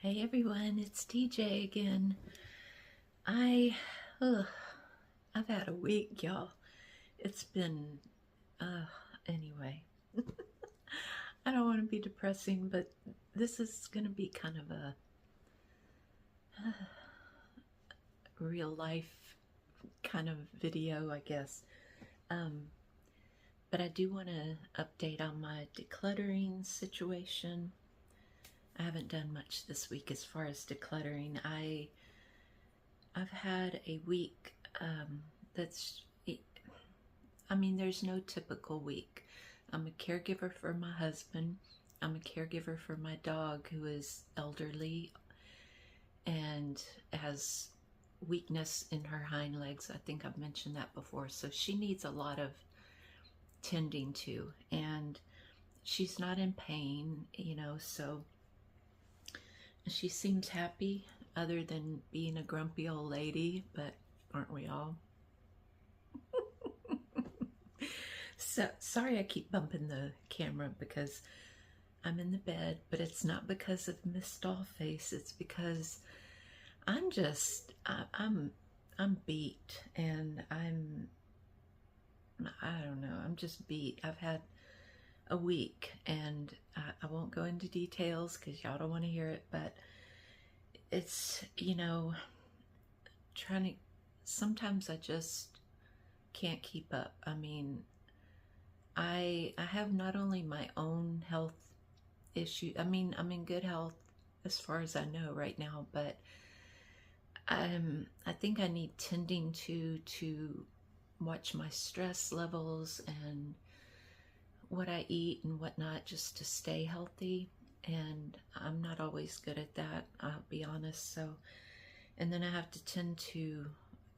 Hey everyone, it's TJ again. I, ugh, I've had a week, y'all. It's been, anyway. I don't want to be depressing, but this is going to be kind of a real life kind of video, I guess. Um, but I do want to update on my decluttering situation. I haven't done much this week as far as decluttering. I've had a week that's, I mean, there's no typical week. I'm a caregiver for my husband. I'm a caregiver for my dog who is elderly and has weakness in her hind legs. I think I've mentioned that before. So she needs a lot of tending to, and she's not in pain, so she seems happy other than being a grumpy old lady, but aren't we all? So sorry I keep bumping the camera because I'm in the bed, but it's not because of Miss Dollface. It's because I'm just I'm beat, and I don't know, I'm just beat. I've had a week, and I won't go into details because y'all don't want to hear it, but it's, trying to, sometimes I just can't keep up. I mean, I have not only my own health issue. I mean, I'm in good health as far as I know right now, but I think I need tending to watch my stress levels and what I eat and whatnot, just to stay healthy. And I'm not always good at that, I'll be honest. So, and then I have to tend to,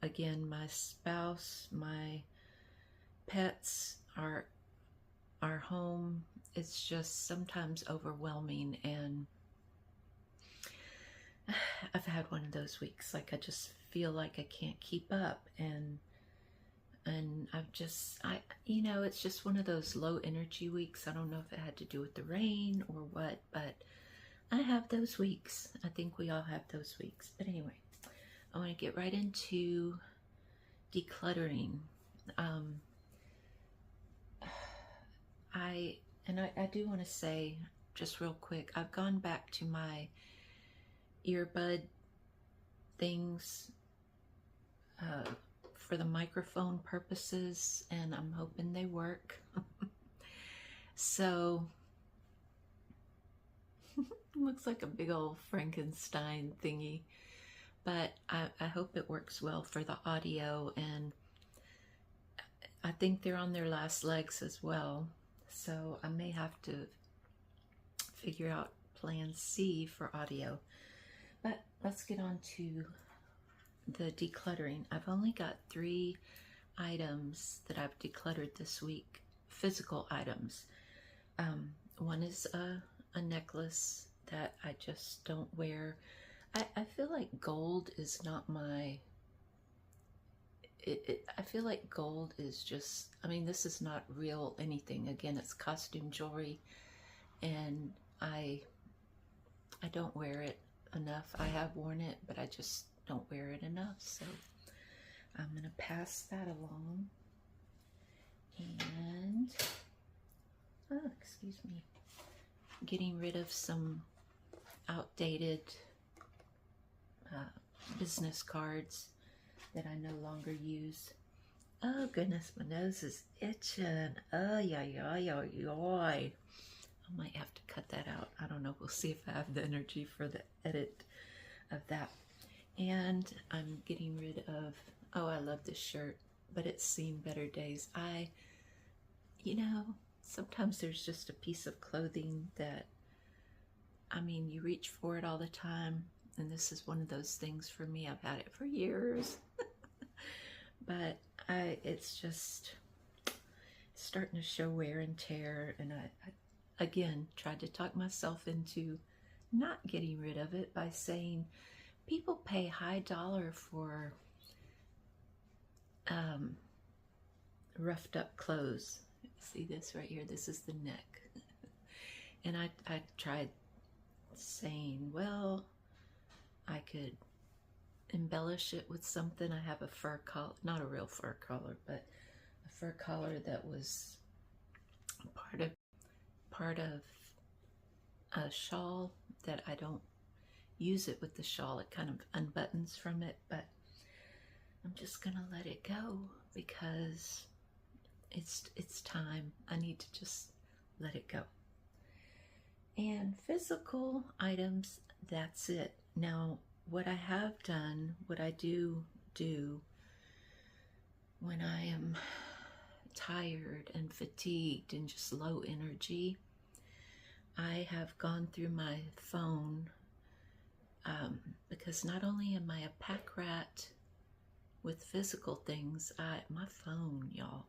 again, my spouse, my pets, our home. It's just sometimes overwhelming, and I've had one of those weeks, like I just feel like I can't keep up, and it's just one of those low energy weeks. I don't know if it had to do with the rain or what, but I have those weeks. I think we all have those weeks. But anyway, I want to get right into decluttering. I do want to say just real quick, I've gone back to my earbud things for the microphone purposes, and I'm hoping they work. So looks like a big old Frankenstein thingy, but I hope it works well for the audio, and I think they're on their last legs as well, so I may have to figure out plan C for audio. But let's get on to the decluttering. I've only got 3 items that I've decluttered this week, physical items. One is a necklace that I just don't wear. I feel like gold is not my, I feel like gold is just, I mean, this is not real anything. Again, it's costume jewelry, and I don't wear it enough. I have worn it, but I just don't wear it enough, so I'm gonna pass that along. And excuse me, getting rid of some outdated business cards that I no longer use. Oh goodness, my nose is itching. Oh yeah, yeah, yeah, yeah. I might have to cut that out. I don't know. We'll see if I have the energy for the edit of that. And I'm getting rid of, oh, I love this shirt, but it's seen better days. Sometimes there's just a piece of clothing that, I mean, you reach for it all the time, and this is one of those things for me. I've had it for years, but it's just starting to show wear and tear, and I again tried to talk myself into not getting rid of it by saying people pay high dollar for roughed up clothes. See this right here? This is the neck. And I tried saying, well, I could embellish it with something. I have a fur collar, not a real fur collar, but a fur collar that was part of a shawl that I don't use it with the shawl. It kind of unbuttons from it, but I'm just gonna let it go because it's time. I need to just let it go. And physical items, that's it. Now, what I have done, what I do when I am tired and fatigued and just low energy, I have gone through my phone, because not only am I a pack rat with physical things, my phone, y'all,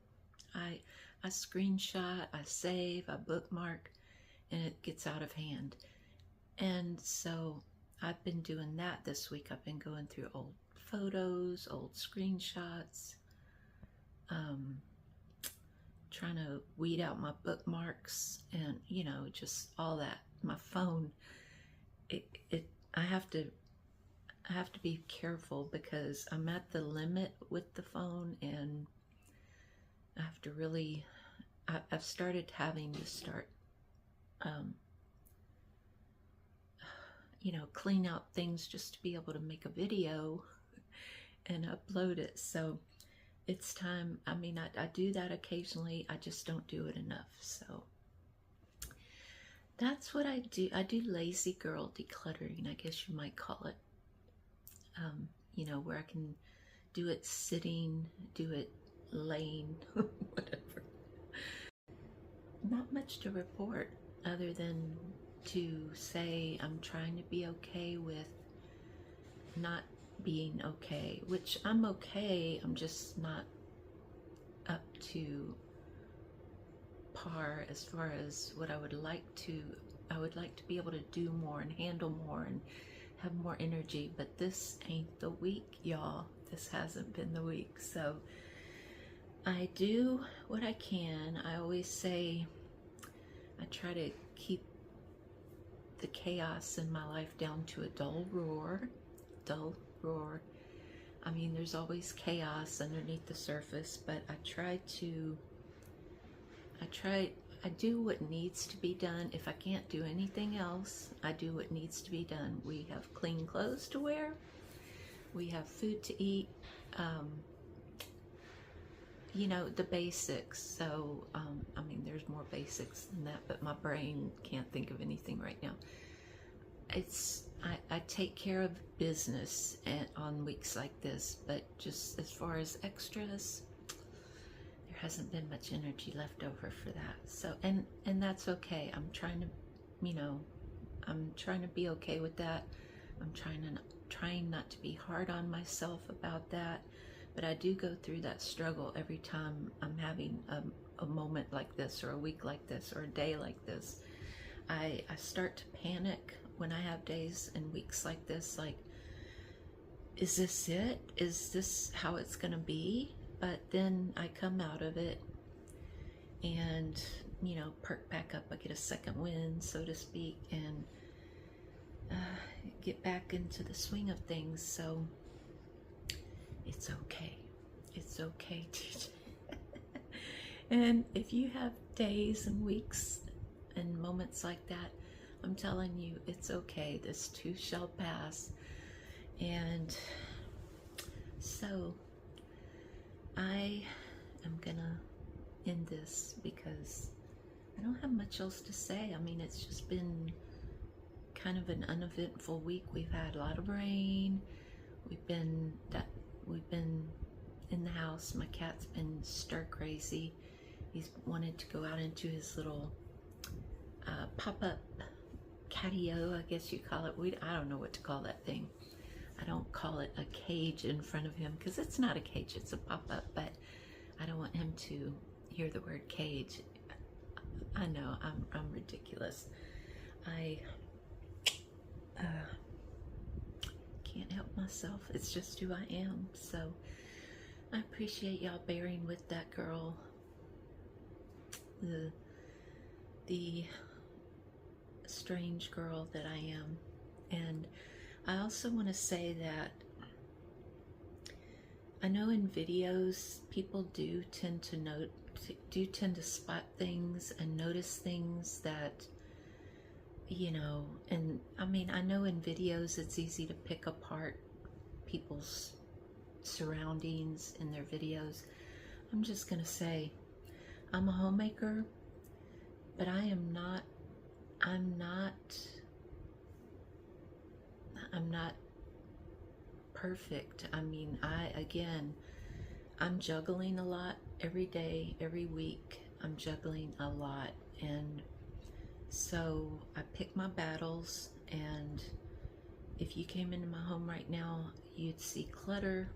I screenshot, I save, I bookmark, and it gets out of hand. And so I've been doing that this week. I've been going through old photos, old screenshots, trying to weed out my bookmarks and, you know, just all that. My phone, I have to be careful because I'm at the limit with the phone, and I have to really, I've started having to start, you know, clean out things just to be able to make a video and upload it. So it's time. I mean, I do that occasionally. I just don't do it enough. So that's what I do. I do lazy girl decluttering, I guess you might call it. You know, where I can do it sitting, do it laying, whatever. Not much to report other than to say I'm trying to be okay with not being okay, which I'm okay. I'm just not up to par as far as what I would like to. I would like to be able to do more and handle more and have more energy, but this ain't the week, y'all. This hasn't been the week. So I do what I can. I always say I try to keep the chaos in my life down to a dull roar. Dull roar. I mean, there's always chaos underneath the surface, but I do what needs to be done. If I can't do anything else, I do what needs to be done. We have clean clothes to wear. We have food to eat. You know, the basics. So, I mean, there's more basics than that, but my brain can't think of anything right now. I take care of business on weeks like this, but just as far as extras, there hasn't been much energy left over for that. So, and that's okay. I'm trying to, you know, I'm trying to be okay with that. I'm trying not to be hard on myself about that. But I do go through that struggle every time I'm having a moment like this, or a week like this, or a day like this. I start to panic when I have days and weeks like this, like, is this it? Is this how it's gonna be? But then I come out of it and, you know, perk back up. I get a second wind, so to speak, and get back into the swing of things. So it's okay. It's okay, TJ. And if you have days and weeks and moments like that, I'm telling you, it's okay. This too shall pass. And so I am gonna end this because I don't have much else to say. I mean, it's just been kind of an uneventful week. We've had a lot of rain. We've been in the house. My cat's been stir crazy. He's wanted to go out into his little pop-up catio, I guess you call it. I don't know what to call that thing. I don't call it a cage in front of him because it's not a cage, it's a pop-up, but I don't want him to hear the word cage. I know, I'm ridiculous. I can't help myself. It's just who I am. So I appreciate y'all bearing with that girl. The strange girl that I am. And I also want to say that I know in videos people do tend to spot things and notice things that, you know, and I mean, I know in videos it's easy to pick apart people's surroundings in their videos. I'm just gonna say, I'm a homemaker, but I'm not perfect. I mean, I'm juggling a lot every day, every week. I'm juggling a lot, and so I pick my battles. And if you came into my home right now, you'd see clutter.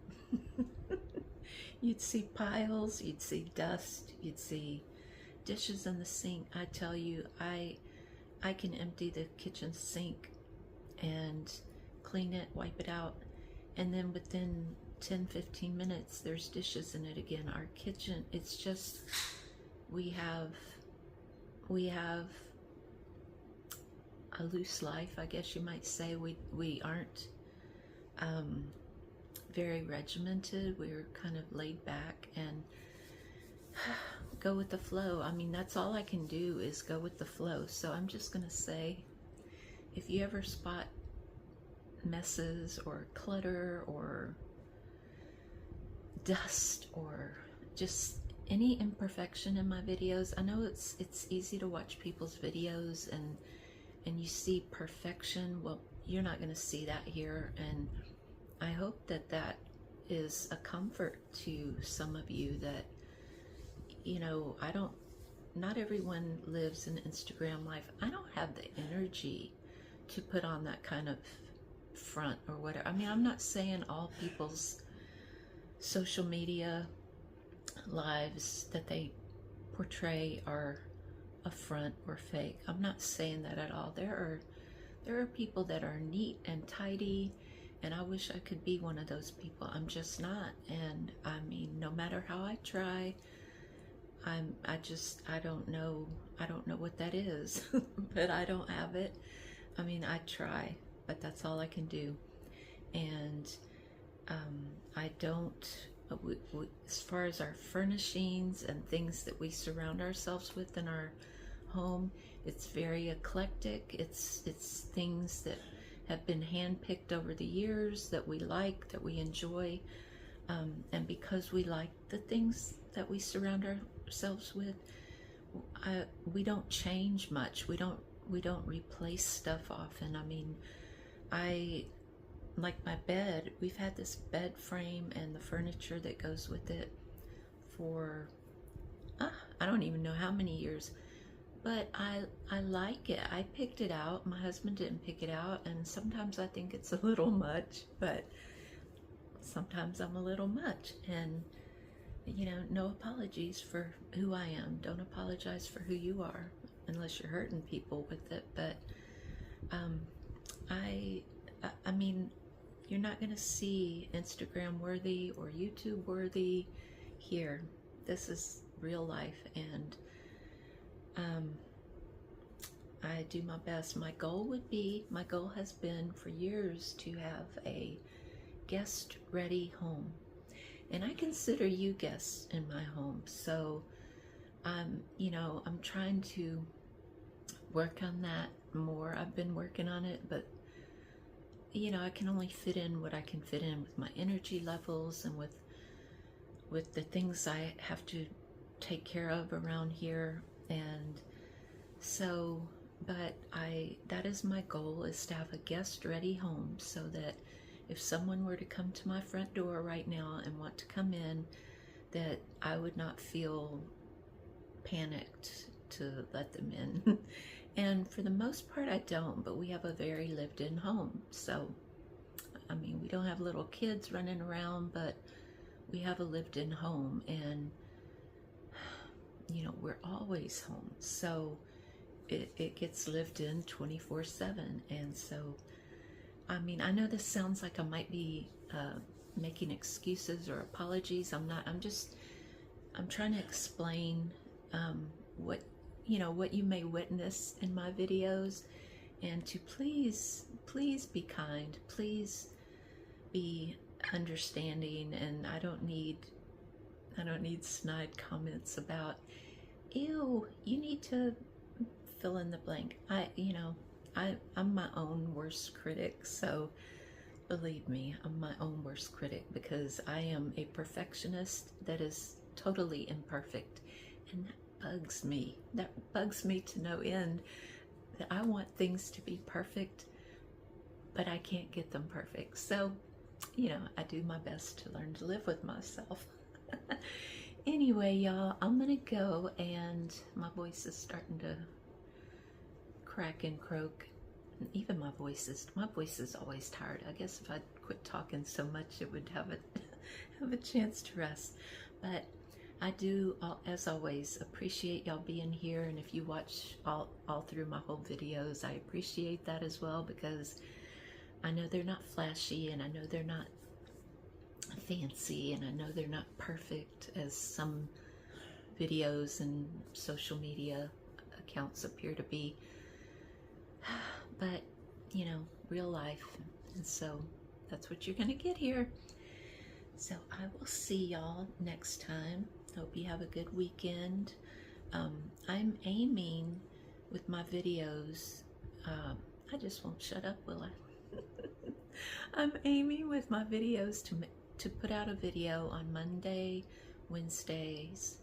You'd see piles, you'd see dust, you'd see dishes in the sink. I tell you, I can empty the kitchen sink and clean it, wipe it out, and then within 10-15 minutes there's dishes in it again. Our kitchen, it's just, we have a loose life, I guess you might say. We aren't very regimented. We're kind of laid back and go with the flow. I mean, that's all I can do is go with the flow. So I'm just gonna say, if you ever spot messes or clutter or dust or just any imperfection in my videos, I know it's easy to watch people's videos and you see perfection. Well, you're not gonna see that here, and I hope that that is a comfort to some of you, that, you know, not everyone lives an Instagram life. I don't have the energy to put on that kind of front or whatever. I mean, I'm not saying all people's social media lives that they portray are a front or fake. I'm not saying that at all. There are people that are neat and tidy, and I wish I could be one of those people. I'm just not. And I mean, no matter how I try, I don't know what that is. But I don't have it. I mean, I try, but that's all I can do. And I don't, as far as our furnishings and things that we surround ourselves with in our home, it's very eclectic. It's things that have been handpicked over the years that we like, that we enjoy, and because we like the things that we surround ourselves with, we don't change much. We don't replace stuff often. I mean, I like my bed. We've had this bed frame and the furniture that goes with it for I don't even know how many years. But I like it. I picked it out. My husband didn't pick it out, and sometimes I think it's a little much, but sometimes I'm a little much. And, you know, no apologies for who I am. Don't apologize for who you are unless you're hurting people with it. But I mean, you're not going to see Instagram worthy or YouTube worthy here. This is real life, and I do my best. My goal has been for years to have a guest ready home, and I consider you guests in my home. So you know, I'm trying to work on that more. I've been working on it, but you know, I can only fit in what I can fit in with my energy levels and with the things I have to take care of around here. And so, but that is my goal, is to have a guest ready home, so that if someone were to come to my front door right now and want to come in, that I would not feel panicked to let them in. And for the most part I don't, but we have a very lived-in home. So I mean, we don't have little kids running around, but we have a lived-in home, and you know, we're always home. So it gets lived in 24/7. And so, I mean, I know this sounds like I might be making excuses or apologies. I'm not. I'm trying to explain what you may witness in my videos, and to please please be kind, please be understanding, and I don't need snide comments about, ew, you need to fill in the blank. I'm my own worst critic, so believe me, I'm my own worst critic, because I am a perfectionist that is totally imperfect, and that bugs me to no end, that I want things to be perfect, but I can't get them perfect. So, I do my best to learn to live with myself. Anyway, y'all, I'm gonna go, and my voice is starting to crack and croak. And even my voice is always tired. I guess if I quit talking so much, it would have a chance to rest. But I do, as always, appreciate y'all being here, and if you watch all through my whole videos, I appreciate that as well, because I know they're not flashy, and I know they're not fancy, and I know they're not perfect as some videos and social media accounts appear to be, but real life, and so that's what you're gonna get here. So I will see y'all next time. Hope you have a good weekend. I'm aiming with my videos, I just won't shut up, will I? I'm aiming with my videos to put out a video on Wednesdays,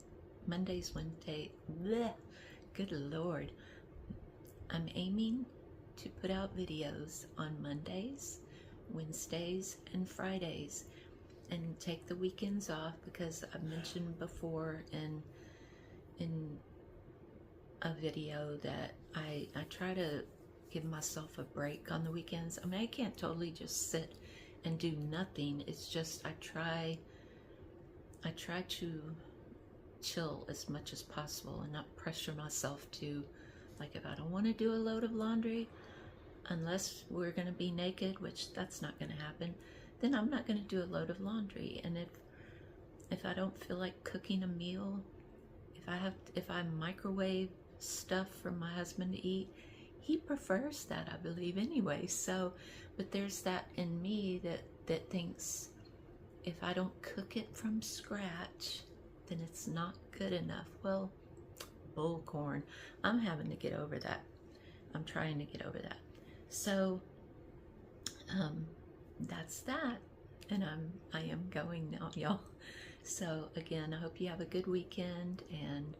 bleh, good Lord. I'm aiming to put out videos on Mondays, Wednesdays, and Fridays, and take the weekends off, because I've mentioned before in a video that I try to give myself a break on the weekends. I mean, I can't totally just sit and do nothing. It's just I try to chill as much as possible and not pressure myself to, like, if I don't want to do a load of laundry, unless we're going to be naked, which that's not going to happen, then I'm not going to do a load of laundry. And if I don't feel like cooking a meal, if I microwave stuff for my husband to eat, he prefers that, I believe, anyway. So, but there's that in me that thinks if I don't cook it from scratch, then it's not good enough. Well, bullcorn. I'm having to get over that. I'm trying to get over that. So, that's that. And I am going now, y'all. So again, I hope you have a good weekend, and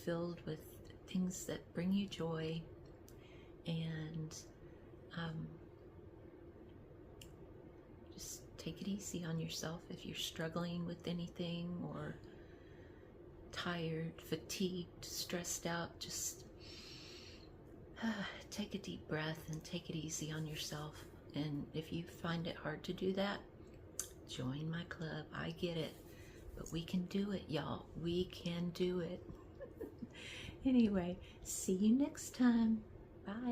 filled with things that bring you joy. And just take it easy on yourself if you're struggling with anything, or tired, fatigued, stressed out. Just take a deep breath and take it easy on yourself. And if you find it hard to do that, join my club. I get it, but we can do it, y'all. We can do it. Anyway, see you next time. Bye.